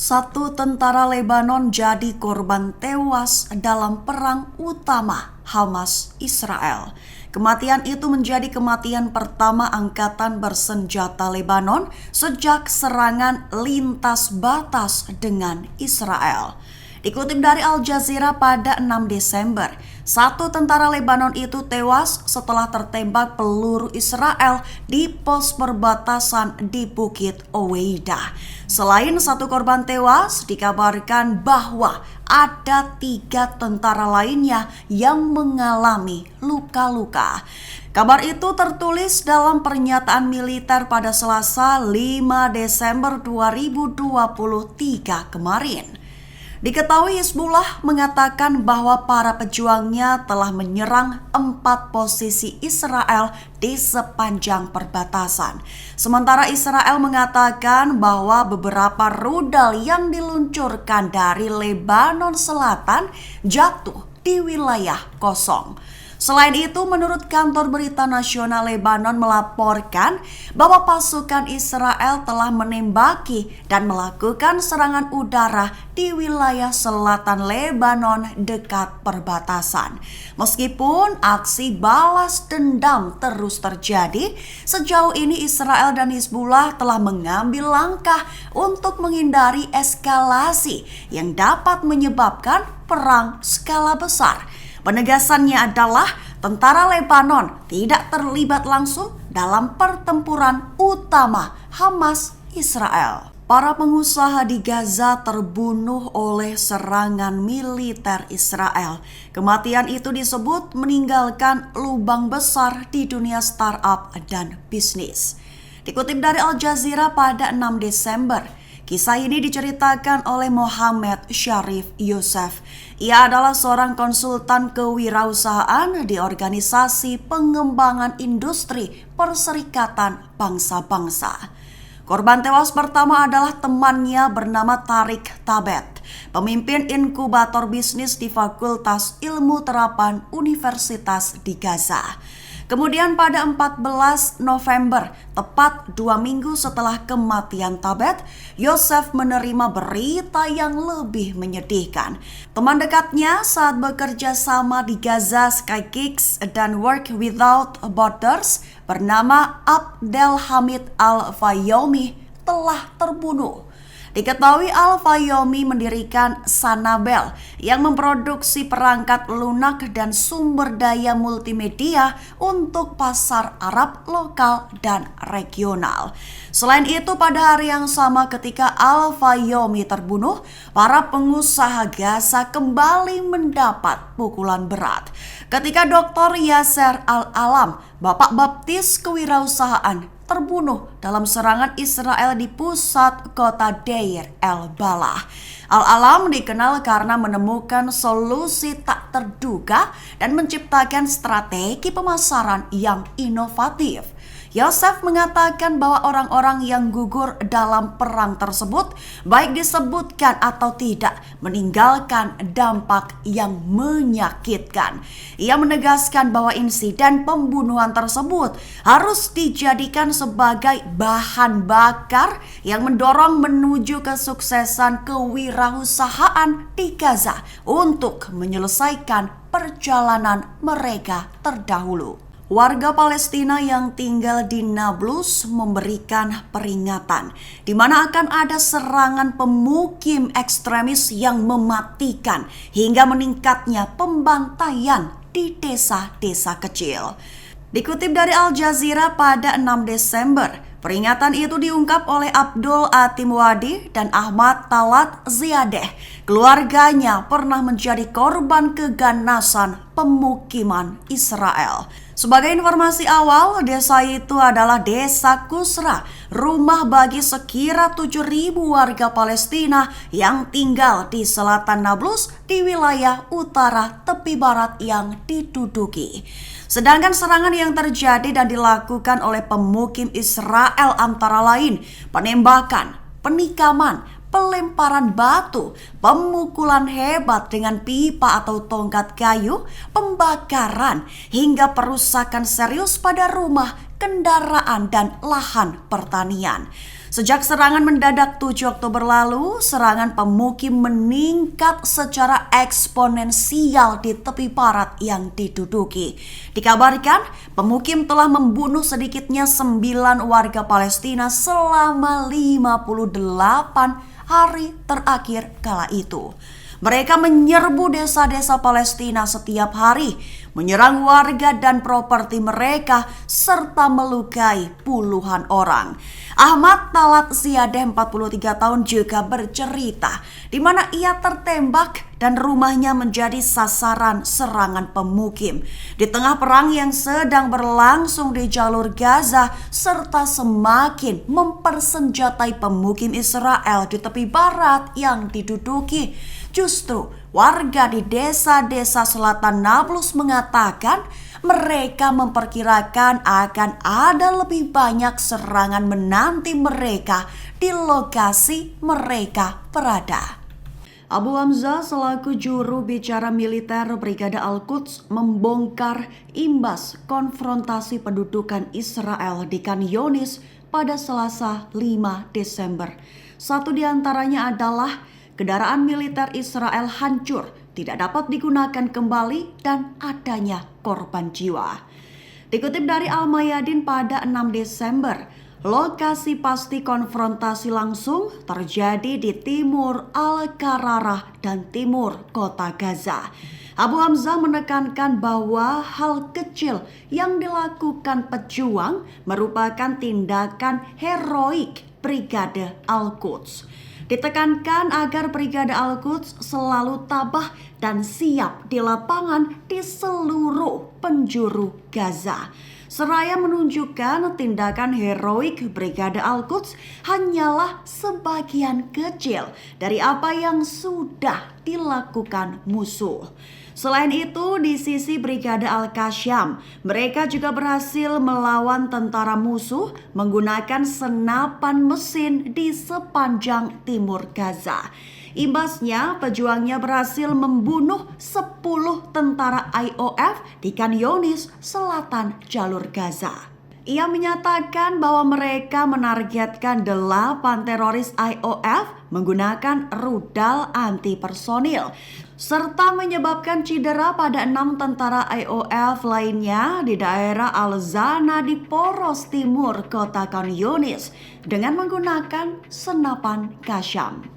Satu tentara Lebanon jadi korban tewas dalam perang utama Hamas Israel. Kematian itu menjadi kematian pertama angkatan bersenjata Lebanon sejak serangan lintas batas dengan Israel. Dikutip dari Al Jazeera pada 6 Desember, satu tentara Lebanon itu tewas setelah tertembak peluru Israel di pos perbatasan di Bukit Oweidah. Selain satu korban tewas, dikabarkan bahwa ada 3 tentara lainnya yang mengalami luka-luka. Kabar itu tertulis dalam pernyataan militer pada Selasa 5 Desember 2023 kemarin. Diketahui Hizbullah mengatakan bahwa para pejuangnya telah menyerang 4 posisi Israel di sepanjang perbatasan. Sementara Israel mengatakan bahwa beberapa rudal yang diluncurkan dari Lebanon Selatan jatuh di wilayah kosong. Selain itu, menurut kantor berita nasional Lebanon melaporkan bahwa pasukan Israel telah menembaki dan melakukan serangan udara di wilayah selatan Lebanon dekat perbatasan. Meskipun aksi balas dendam terus terjadi, sejauh ini Israel dan Hizbullah telah mengambil langkah untuk menghindari eskalasi yang dapat menyebabkan perang skala besar. Penegasannya adalah tentara Lebanon tidak terlibat langsung dalam pertempuran utama Hamas Israel. Para pengusaha di Gaza terbunuh oleh serangan militer Israel. Kematian itu disebut meninggalkan lubang besar di dunia startup dan bisnis. Dikutip dari Al Jazeera pada 6 Desember, kisah ini diceritakan oleh Mohammed Sharif Youssef. Ia adalah seorang konsultan kewirausahaan di Organisasi Pengembangan Industri Perserikatan Bangsa-Bangsa. Korban tewas pertama adalah temannya bernama Tariq Tabet, pemimpin inkubator bisnis di Fakultas Ilmu Terapan Universitas di Gaza. Kemudian pada 14 November, tepat 2 minggu setelah kematian Tabet, Youssef menerima berita yang lebih menyedihkan. Teman dekatnya saat bekerja sama di Gaza Skygeeks dan Work Without Borders bernama Abdelhamid Al-Fayoumi telah terbunuh. Diketahui Al-Fayoumi mendirikan Sanabel yang memproduksi perangkat lunak dan sumber daya multimedia untuk pasar Arab lokal dan regional. Selain itu, pada hari yang sama ketika Al-Fayoumi terbunuh, para pengusaha Gaza kembali mendapat pukulan berat. Ketika Dr. Yasser Al-Alam, bapak baptis kewirausahaan, terbunuh dalam serangan Israel di pusat kota Deir el-Balah. Al-Alam dikenal karena menemukan solusi tak terduga dan menciptakan strategi pemasaran yang inovatif. Youssef mengatakan bahwa orang-orang yang gugur dalam perang tersebut, baik disebutkan atau tidak, meninggalkan dampak yang menyakitkan. Ia menegaskan bahwa insiden pembunuhan tersebut harus dijadikan sebagai bahan bakar yang mendorong menuju kesuksesan kewirausahaan di Gaza untuk menyelesaikan perjalanan mereka terdahulu. Warga Palestina yang tinggal di Nablus memberikan peringatan di mana akan ada serangan pemukim ekstremis yang mematikan hingga meningkatnya pembantaian di desa-desa kecil. Dikutip dari Al Jazeera pada 6 Desember, peringatan itu diungkap oleh Abdul Atimwadi dan Ahmad Talat Ziadeh. Keluarganya pernah menjadi korban keganasan pemukiman Israel. Sebagai informasi awal, desa itu adalah Desa Kusra, rumah bagi sekira 7.000 warga Palestina yang tinggal di selatan Nablus di wilayah utara tepi barat yang diduduki. Sedangkan serangan yang terjadi dan dilakukan oleh pemukim Israel antara lain penembakan, penikaman, pelemparan batu, pemukulan hebat dengan pipa atau tongkat kayu, pembakaran, hingga perusakan serius pada rumah, kendaraan, dan lahan pertanian. Sejak serangan mendadak 7 Oktober lalu, serangan pemukim meningkat secara eksponensial di tepi barat yang diduduki. Dikabarkan, pemukim telah membunuh sedikitnya 9 warga Palestina selama 58 hari terakhir kala itu. Mereka menyerbu desa-desa Palestina setiap hari, menyerang warga dan properti mereka, serta melukai puluhan orang. Ahmad Talat Ziadeh, 43 tahun, juga bercerita di mana ia tertembak dan rumahnya menjadi sasaran serangan pemukim. Di tengah perang yang sedang berlangsung di jalur Gaza, serta semakin mempersenjatai pemukim Israel di tepi barat yang diduduki, justru warga di desa-desa selatan Nablus mengatakan mereka memperkirakan akan ada lebih banyak serangan menanti mereka di lokasi mereka berada. Abu Hamzah selaku juru bicara militer Brigade Al-Quds membongkar imbas konfrontasi pendudukan Israel di Khan Younis pada Selasa 5 Desember. Satu di antaranya adalah kendaraan militer Israel hancur, tidak dapat digunakan kembali, dan adanya korban jiwa. Dikutip dari Al-Mayadin pada 6 Desember, lokasi pasti konfrontasi langsung terjadi di timur Al-Qararah dan timur kota Gaza. Abu Hamzah menekankan bahwa hal kecil yang dilakukan pejuang merupakan tindakan heroik Brigade Al-Quds. Ditekankan agar Brigade Al-Quds selalu tabah dan siap di lapangan di seluruh penjuru Gaza. Seraya menunjukkan tindakan heroik Brigade Al-Quds hanyalah sebagian kecil dari apa yang sudah dilakukan musuh. Selain itu, di sisi Brigade Al-Qassam, mereka juga berhasil melawan tentara musuh menggunakan senapan mesin di sepanjang timur Gaza. Imbasnya, pejuangnya berhasil membunuh 10 tentara IOF di Khan Younis, selatan jalur Gaza. Ia menyatakan bahwa mereka menargetkan 8 teroris IOF menggunakan rudal anti personil, serta menyebabkan cedera pada 6 tentara IOF lainnya di daerah Al-Zana di poros timur kota Khan Younis dengan menggunakan senapan Qassam.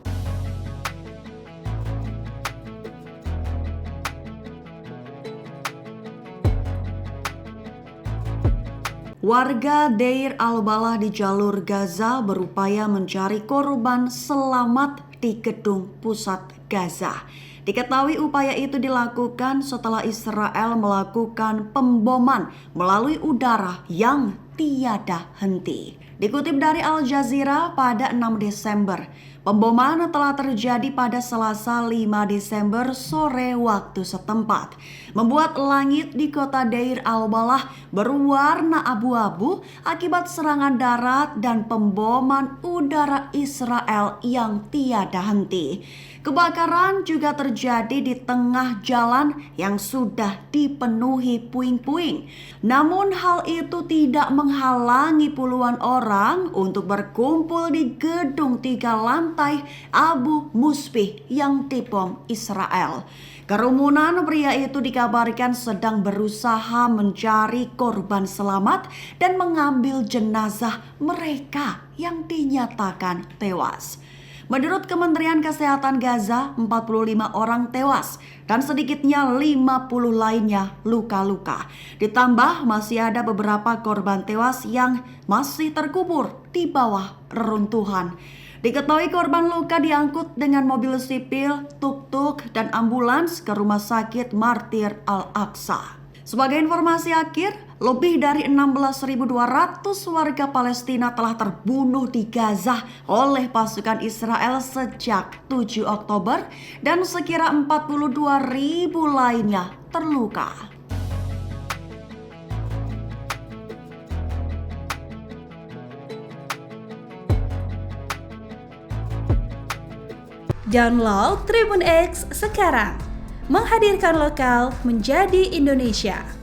Warga Deir al-Balah di jalur Gaza berupaya mencari korban selamat di gedung pusat Gaza. Diketahui upaya itu dilakukan setelah Israel melakukan pemboman melalui udara yang tiada henti. Dikutip dari Al Jazeera pada 6 Desember, pemboman telah terjadi pada Selasa 5 Desember sore waktu setempat, membuat langit di kota Deir al-Balah berwarna abu-abu akibat serangan darat dan pemboman udara Israel yang tiada henti. Kebakaran juga terjadi di tengah jalan yang sudah dipenuhi puing-puing. Namun hal itu tidak menghalangi puluhan orang untuk berkumpul di gedung 3 lantai Abu Musbih yang dibom Israel. Kerumunan pria itu dikabarkan sedang berusaha mencari korban selamat dan mengambil jenazah mereka yang dinyatakan tewas. Menurut Kementerian Kesehatan Gaza, 45 orang tewas dan sedikitnya 50 lainnya luka-luka. Ditambah masih ada beberapa korban tewas yang masih terkubur di bawah reruntuhan. Diketahui korban luka diangkut dengan mobil sipil, tuk-tuk, dan ambulans ke Rumah Sakit Martir Al-Aqsa. Sebagai informasi akhir, lebih dari 16.200 warga Palestina telah terbunuh di Gaza oleh pasukan Israel sejak 7 Oktober dan sekira 42.000 lainnya terluka. Download Tribun X sekarang, menghadirkan lokal menjadi Indonesia.